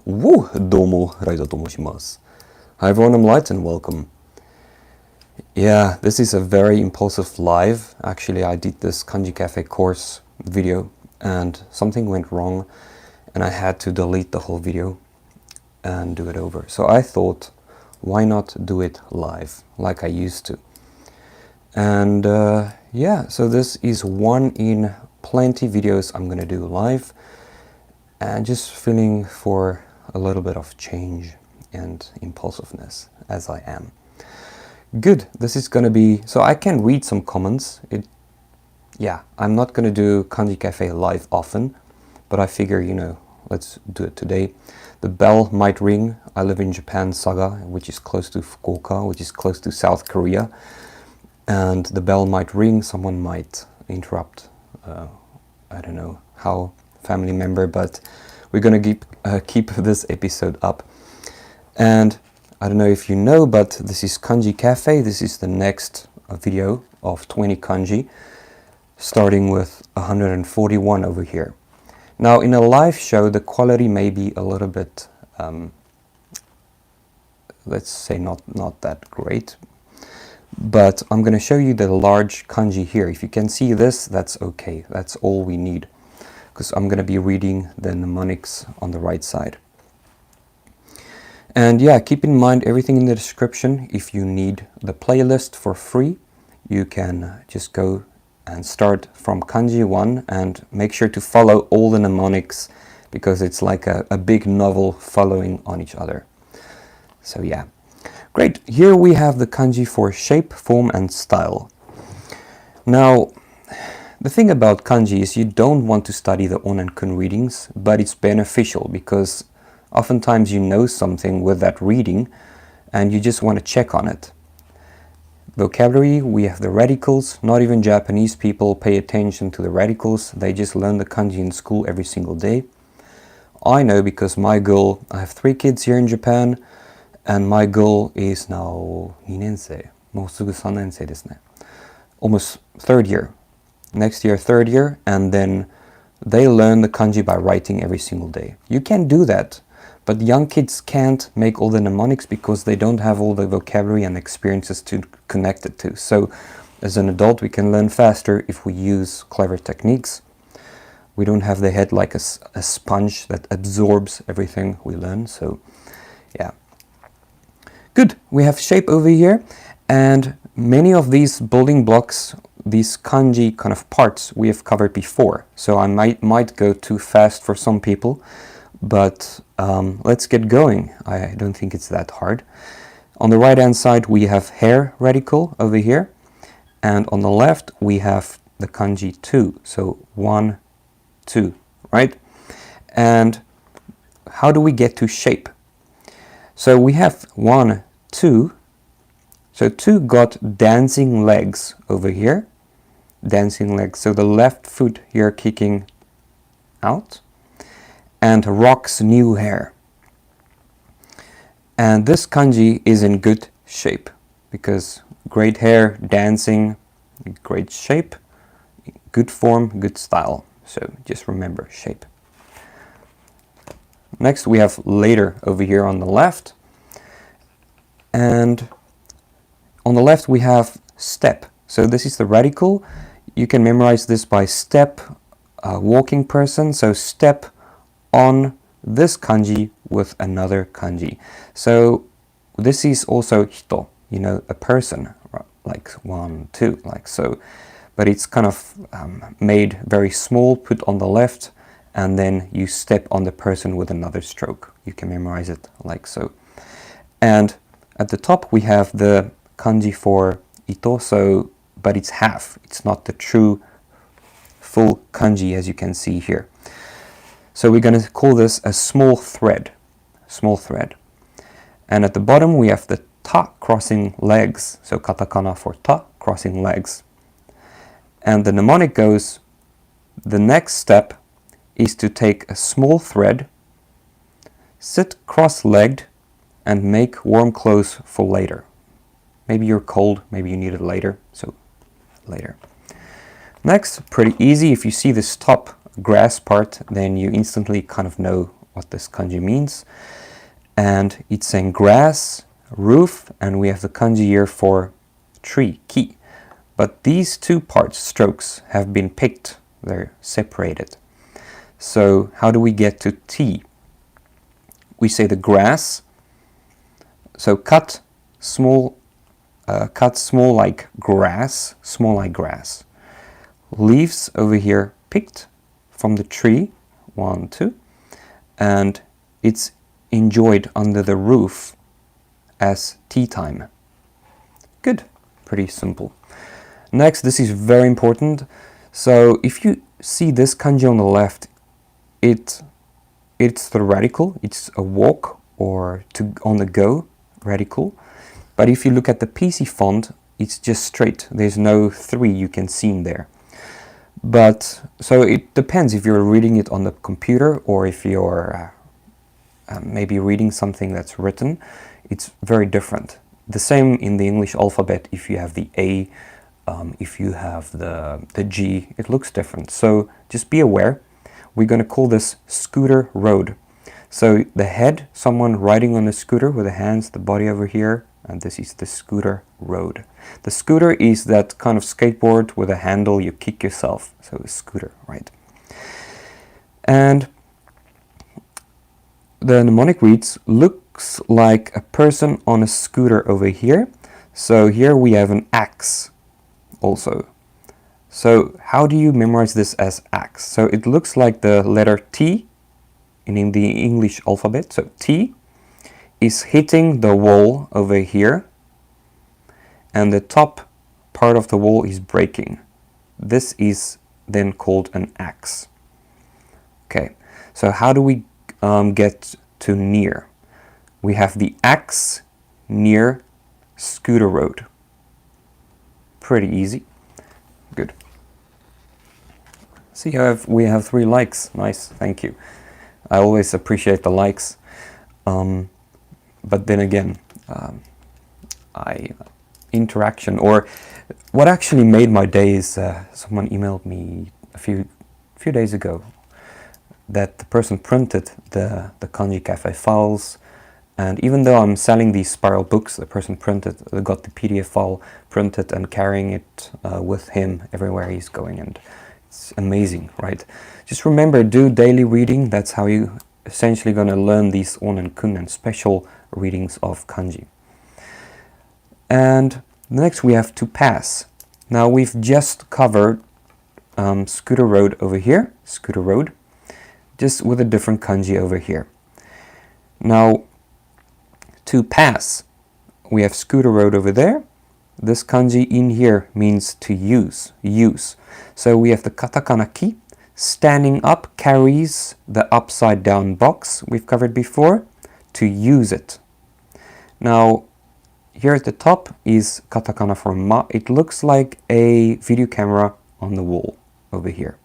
Woo! Domo, Raiza to moshimasu. Hi everyone, I'm Light and welcome. Yeah, this is a very impulsive live. Actually, I did this Kanji Cafe course video and something went wrong and I had to delete the whole video and do it over. So I thought, why not do it live like I used to? And yeah, so this is one in plenty videos I'm gonna do live and just feeling for a little bit of change and impulsiveness as I am. Good, this is gonna be, so I can read some comments. Yeah, I'm not gonna do Kanji Cafe live often, but I figure, you know, let's do it today. The bell might ring. I live in Japan, Saga, which is close to Fukuoka, which is close to South Korea. And the bell might ring, someone might interrupt, I don't know how, family member, but we're gonna keep this episode up. And I don't know if you know, but this is Kanji Cafe. This is the next video of 20 kanji, starting with 141 over here. Now in a live show, the quality may be a little bit, let's say not that great. But I'm going to show you the large kanji here. If you can see this, that's okay. That's all we need. Because I'm going to be reading the mnemonics on the right side. And yeah, keep in mind everything in the description. If you need the playlist for free, you can just go and start from kanji 1 and make sure to follow all the mnemonics because it's like a big novel following on each other. So yeah. Great, here we have the kanji for shape, form and style. Now, the thing about kanji is you don't want to study the on and kun readings, but it's beneficial because oftentimes you know something with that reading and you just want to check on it. Vocabulary, we have the radicals. Not even Japanese people pay attention to the radicals. They just learn the kanji in school every single day. I know because my girl, I have 3 kids here in Japan, and my girl is now 2年生. もうすぐ3年生ですね. Almost 3rd year. Next year, 3rd year, and then they learn the kanji by writing every single day. You can do that, but young kids can't make all the mnemonics because they don't have all the vocabulary and experiences to connect it to. So as an adult, we can learn faster if we use clever techniques. We don't have the head like a sponge that absorbs everything we learn. So yeah. Good, we have shape over here, and many of these building blocks, these kanji kind of parts we have covered before. So I might go too fast for some people, but let's get going. I don't think it's that hard. On the right hand side we have hair radical over here, and on the left we have the kanji 2. So 1, 2, right? And how do we get to shape? So we have 1, 2. So 2 got dancing legs over here. Dancing legs. So the left foot here kicking out. And rocks new hair. And this kanji is in good shape. Because great hair, dancing, great shape, good form, good style. So just remember shape. Next we have later over here on the left. And on the left we have step. So this is the radical. You can memorize this by step, walking person. So step on this kanji with another kanji. So this is also hito, you know, a person, like 1, 2, like so. But it's kind of made very small, put on the left, and then you step on the person with another stroke. You can memorize it like so. And at the top we have the kanji for ito, so, but it's half. It's not the true full kanji as you can see here. So we're going to call this a small thread. Small thread. And at the bottom we have the ta, crossing legs. So katakana for ta, crossing legs. And the mnemonic goes, the next step is to take a small thread, sit cross-legged, and make warm clothes for later. Maybe you're cold, maybe you need it later, so later. Next, pretty easy. If you see this top grass part, then you instantly kind of know what this kanji means. And it's saying grass, roof, and we have the kanji here for tree, ki. But these two parts, strokes, have been picked. They're separated. So how do we get to T? We say the grass. So cut small like grass, small like grass. Leaves over here picked from the tree, 1, 2, and it's enjoyed under the roof as tea time. Good, pretty simple. Next, this is very important. So if you see this kanji on the left, it's the radical, it's a walk or to on the go radical. But if you look at the PC font, it's just straight. There's no 3 you can see in there. But so it depends if you're reading it on the computer or if you're maybe reading something that's written. It's very different. The same in the English alphabet. If you have the A, if you have the G, it looks different. So just be aware. We're going to call this scooter road. So the head, someone riding on a scooter with the hands, the body over here, and this is the scooter road. The scooter is that kind of skateboard with a handle you kick yourself. So a scooter, right? And the mnemonic reads, looks like a person on a scooter over here. So here we have an axe also. So how do you memorize this as axe? So it looks like the letter T in the English alphabet. So T is hitting the wall over here, and the top part of the wall is breaking. This is then called an axe. Okay, so how do we get to near? We have the axe near scooter road. Pretty easy. Good. See, we have 3 likes. Nice, thank you. I always appreciate the likes. But then again, interaction, or what actually made my day is someone emailed me a few days ago that the person printed the Kanji Café files, and even though I'm selling these spiral books, the person got the PDF file printed and carrying it with him everywhere he's going, and it's amazing, right? Just remember, do daily reading. That's how you essentially going to learn these on and kun and special readings of kanji. And next we have to pass. Now we've just covered scooter road over here, scooter road, just with a different kanji over here. Now to pass, we have scooter road over there. This kanji in here means to use. So we have the katakana ki. Standing up carries the upside down box we've covered before, to use it. Now here at the top is katakana for ma. It looks like a video camera on the wall over here.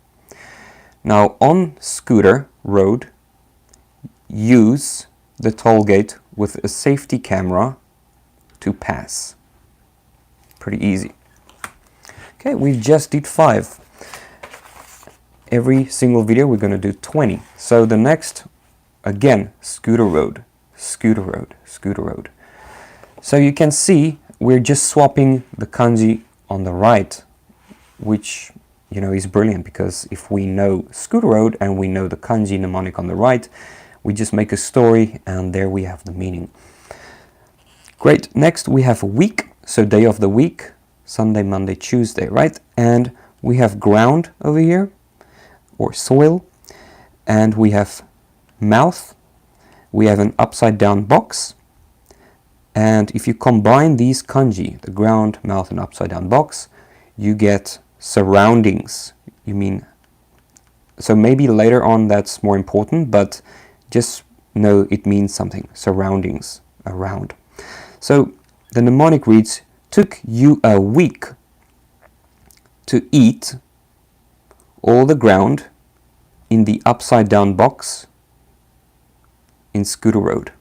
Now on scooter road, use the toll gate with a safety camera to pass. Pretty easy. Okay, we just did 5. Every single video we're going to do 20. So the next, again, scooter road, scooter road, scooter road. So you can see we're just swapping the kanji on the right, which is brilliant, because if we know scooter road and we know the kanji mnemonic on the right, we just make a story and there we have the meaning. Great. Next we have a week, so day of the week, Sunday, Monday, Tuesday, right? And we have ground over here, or soil, and we have mouth, we have an upside down box, and if you combine these kanji, the ground, mouth, and upside down box, you get surroundings. So maybe later on that's more important, but just know it means something, surroundings, around. So the mnemonic reads, took you a week to eat all the ground in the upside down box in scooter road.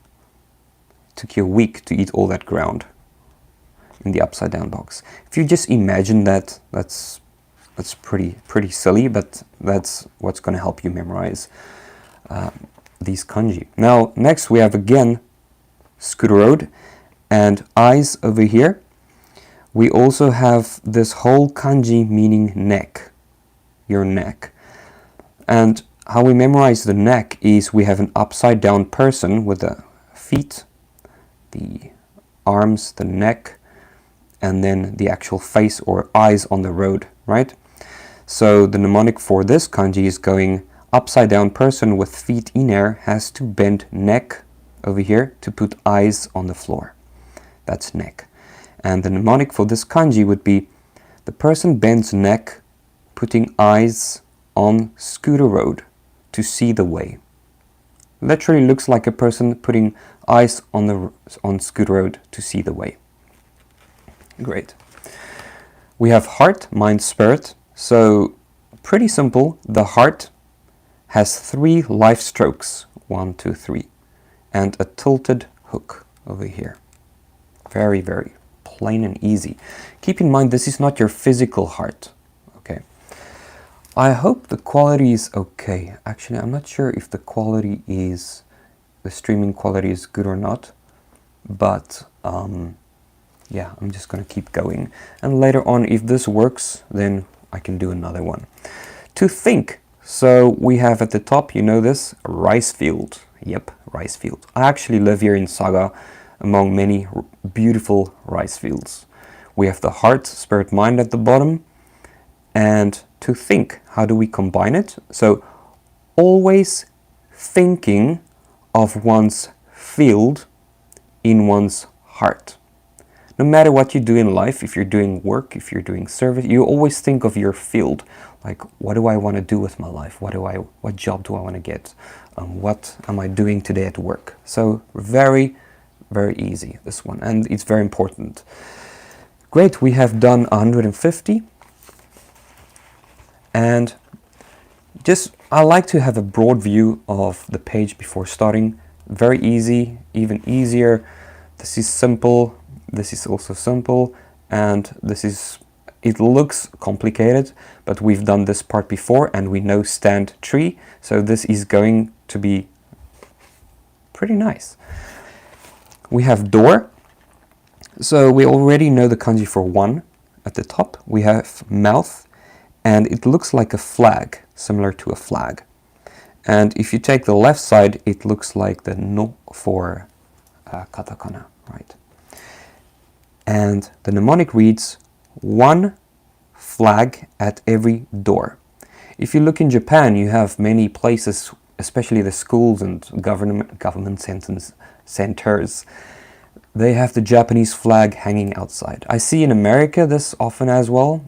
Took you a week to eat all that ground in the upside down box. If you just imagine that, that's pretty silly, but that's what's going to help you memorize. these kanji. Now, next we have again Scooter Road and eyes over here. We also have this whole kanji meaning neck, your neck. And how we memorize the neck is we have an upside down person with the feet, the arms, the neck, and then the actual face or eyes on the road, right? So the mnemonic for this kanji is going upside down person with feet in air has to bend neck over here to put eyes on the floor. That's neck. And the mnemonic for this kanji would be the person bends neck, putting eyes on Scooter Road to see the way. Literally looks like a person putting eyes on Scooter Road to see the way. Great. We have heart, mind, spirit. So pretty simple. The heart has 3 life strokes, 1, 2, 3, and a tilted hook over here. Very, very plain and easy. Keep in mind, this is not your physical heart. Okay. I hope the quality is okay. Actually, I'm not sure if the streaming quality is good or not, but yeah, I'm just gonna keep going. And later on, if this works, then I can do another one. To think. So we have at the top, you know this, rice field. Yep, rice field. I actually live here in Saga among many beautiful rice fields. We have the heart, spirit, mind at the bottom. And to think, how do we combine it? So always thinking of one's field in one's heart. No matter what you do in life, if you're doing work, if you're doing service, you always think of your field. Like, what do I want to do with my life? What job do I want to get? What am I doing today at work? So very, very easy, this one. And it's very important. Great, we have done 150. And I like to have a broad view of the page before starting. Very easy, even easier. This is simple. This is also simple. And it looks complicated, but we've done this part before and we know stand tree. So this is going to be pretty nice. We have door. So we already know the kanji for 1 at the top. We have mouth, and it looks like a flag, similar to a flag. And if you take the left side, it looks like the no for katakana, right? And the mnemonic reads 1 flag at every door. If you look in Japan, you have many places, especially the schools and government centers, they have the Japanese flag hanging outside. I see in America this often as well.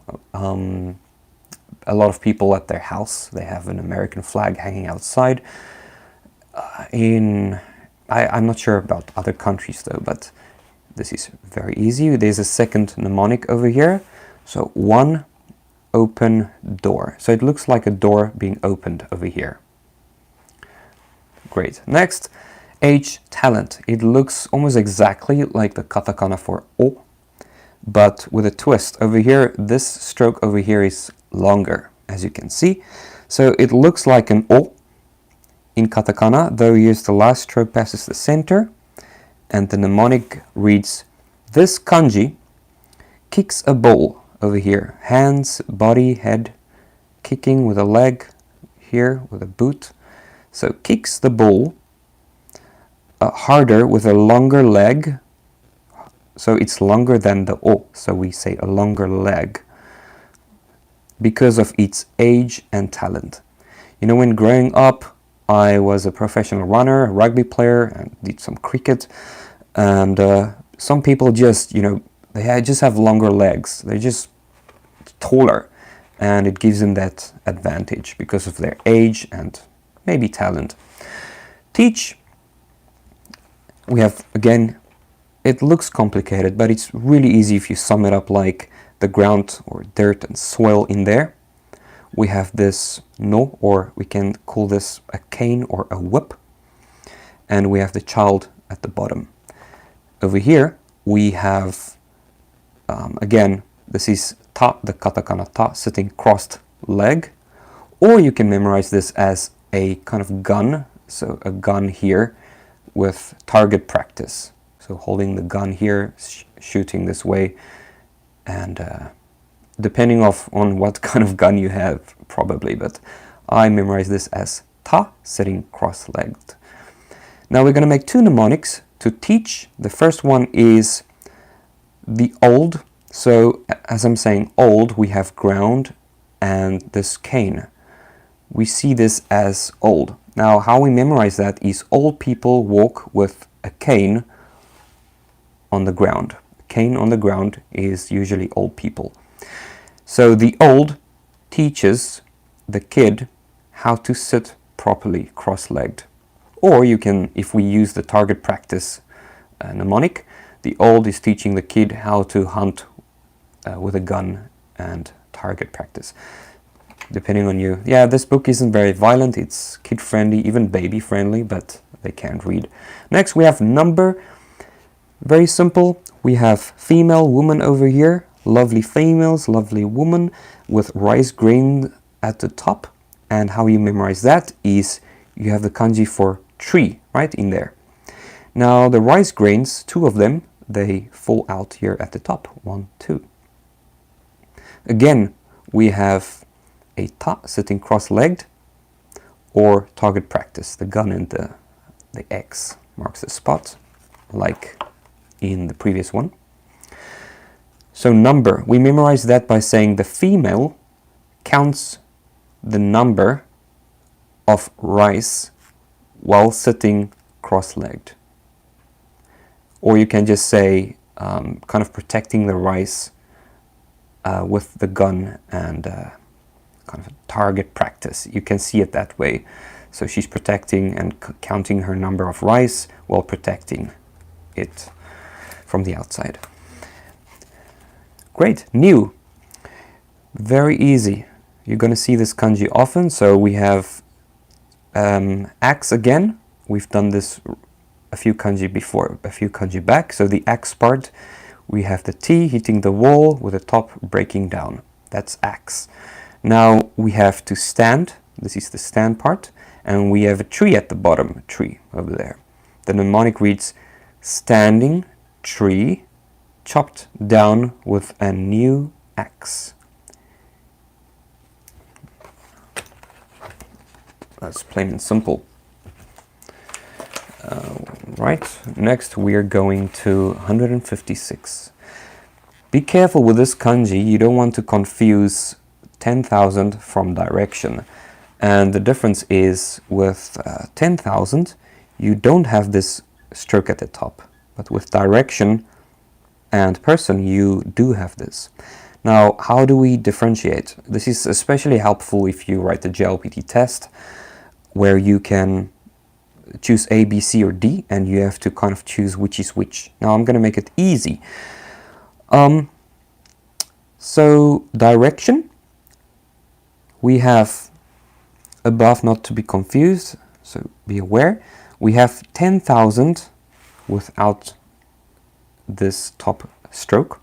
A lot of people at their house, they have an American flag hanging outside. I'm not sure about other countries though, but this is very easy. There's a second mnemonic over here. So 1 open door. So it looks like a door being opened over here. Great. Next, H, talent. It looks almost exactly like the katakana for O, but with a twist. Over here, this stroke over here is longer, as you can see. So it looks like an O in katakana, though here's the last stroke passes the center. And the mnemonic reads, this kanji kicks a ball over here. Hands, body, head, kicking with a leg, here with a boot. So kicks the ball harder with a longer leg. So it's longer than the O. So we say a longer leg because of its age and talent. You know, when growing up, I was a professional runner, a rugby player, and did some cricket. And some people just, they just have longer legs. They're just taller. And it gives them that advantage because of their age and maybe talent. Teach. We have, again, it looks complicated, but it's really easy if you sum it up like the ground or dirt and soil in there. We have this no, or we can call this a cane or a whip. And we have the child at the bottom. Over here, we have, again, this is ta, the katakana ta, sitting crossed leg. Or you can memorize this as a kind of gun so a gun here with target practice. So holding the gun here, shooting this way, and depending on what kind of gun you have, probably, but I memorize this as ta, sitting cross-legged. Now we're going to make two mnemonics to teach. The first one is the old. So as I'm saying old, we have ground and this cane. We see this as old. Now how we memorize that is old people walk with a cane on the ground. Cane on the ground is usually old people. So the old teaches the kid how to sit properly cross-legged. Or you can, if we use the target practice mnemonic, the old is teaching the kid how to hunt with a gun and target practice. Depending on you. Yeah, this book isn't very violent, it's kid-friendly, even baby-friendly, but they can't read. Next we have number. Very simple. We have female, woman over here. Lovely females, lovely woman with rice grain at the top. And how you memorize that is you have the kanji for tree right in there. Now the rice grains, two of them, they fall out here at the top. 1, 2. Again, we have a ta sitting cross-legged, or target practice. The gun and the X marks the spot, like in the previous one. So number, we memorize that by saying the female counts the number of rice while sitting cross-legged. Or you can just say, kind of protecting the rice with the gun and kind of target practice. You can see it that way. So she's protecting and counting her number of rice while protecting it from the outside. Great, new. Very easy. You're going to see this kanji often. So we have axe again. We've done this a few kanji before, a few kanji back. So the axe part, we have the T hitting the wall with the top breaking down. That's axe. Now we have to stand. This is the stand part. And we have a tree at the bottom, a tree over there. The mnemonic reads, standing tree chopped down with a new axe. That's plain and simple. Right, next we are going to 156. Be careful with this kanji, you don't want to confuse 10,000 from direction. And the difference is with 10,000, you don't have this stroke at the top. But with direction and person, you do have this. Now, how do we differentiate? This is especially helpful if you write the JLPT test, where you can choose A, B, C, or D, and you have to kind of choose which is which. Now, I'm going to make it easy. So, direction, we have above, not to be confused, so be aware. We have 10,000 without this top stroke.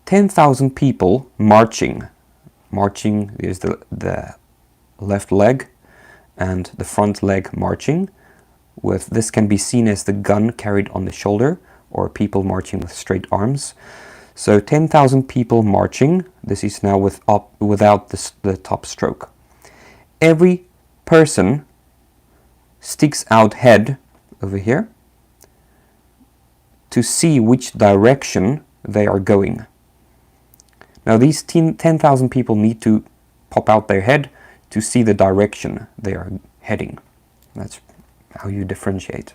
10,000 people marching. Marching is the left leg and the front leg marching. With this can be seen as the gun carried on the shoulder, or people marching with straight arms. So 10,000 people marching. This is now without the top stroke. Every person sticks out head over here to see which direction they are going. Now these 10,000 people need to pop out their head to see the direction they are heading. That's how you differentiate.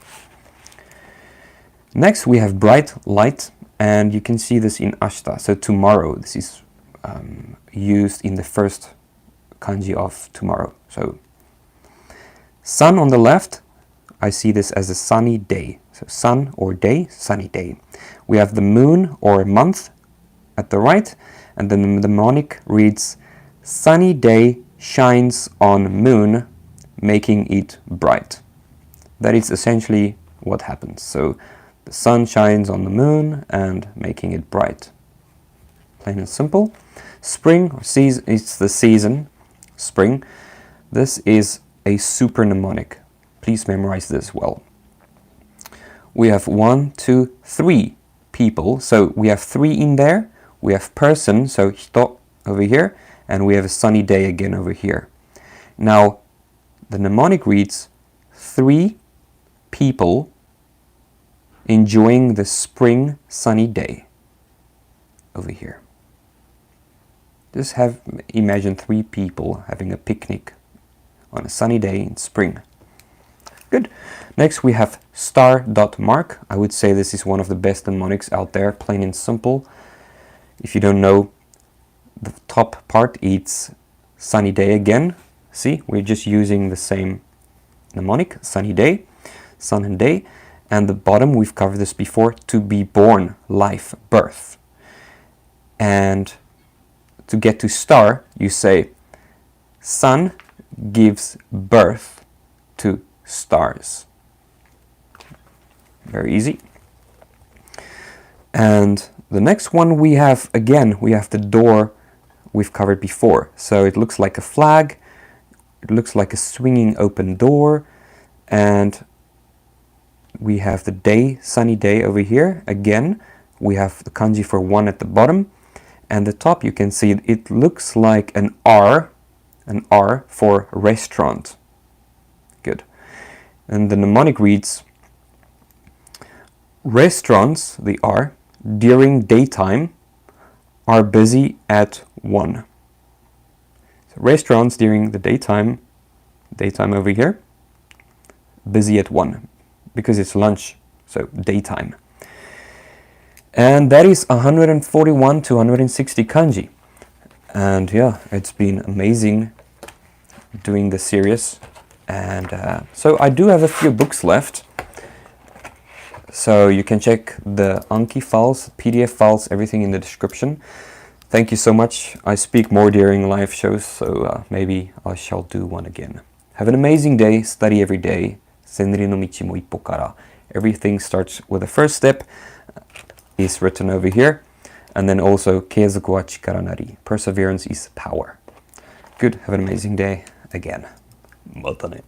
Next we have bright light, and you can see this in ashita, so tomorrow. This is used in the first kanji of tomorrow. So sun on the left, I see this as a sunny day. So sun or day, sunny day. We have the moon or month at the right, and then the mnemonic reads, sunny day shines on moon, making it bright. That is essentially what happens. So the sun shines on the moon and making it bright. Plain and simple. Spring or season, it's the season, spring. This is a super mnemonic. please memorize this well. We have 1, 2, 3 people, so we have 3 in there. We have person, so hito over here, and we have a sunny day again over here. Now, the mnemonic reads 3 people enjoying the spring sunny day over here. Just imagine 3 people having a picnic on a sunny day in spring. Good. Next we have star.mark. I would say this is one of the best mnemonics out there, plain and simple. If you don't know, the top part, it's sunny day again. See, we're just using the same mnemonic, sunny day, sun and day. And the bottom, we've covered this before, to be born, life, birth. And to get to star, you say, sun gives birth to stars. Very easy. And the next one we have, again, we have the door we've covered before. So it looks like a flag, it looks like a swinging open door, and we have the day, sunny day over here. Again, we have the kanji for 1 at the bottom, and the top you can see it looks like an R for restaurant. Good. And the mnemonic reads, restaurants, the R, during daytime are busy at 1. So restaurants during the daytime over here, busy at 1, because it's lunch, so daytime. And that is 141 to 160 kanji. And yeah, it's been amazing doing this series. And so I do have a few books left. So you can check the Anki files, PDF files, everything in the description. Thank you so much. I speak more during live shows, so maybe I shall do one again. Have an amazing day. Study every day. Senri no michi mo ippo kara. Everything starts with the first step. Is written over here. And then also, keizoku wa chikara nari. Perseverance is power. Good. Have an amazing day again. Mata ne.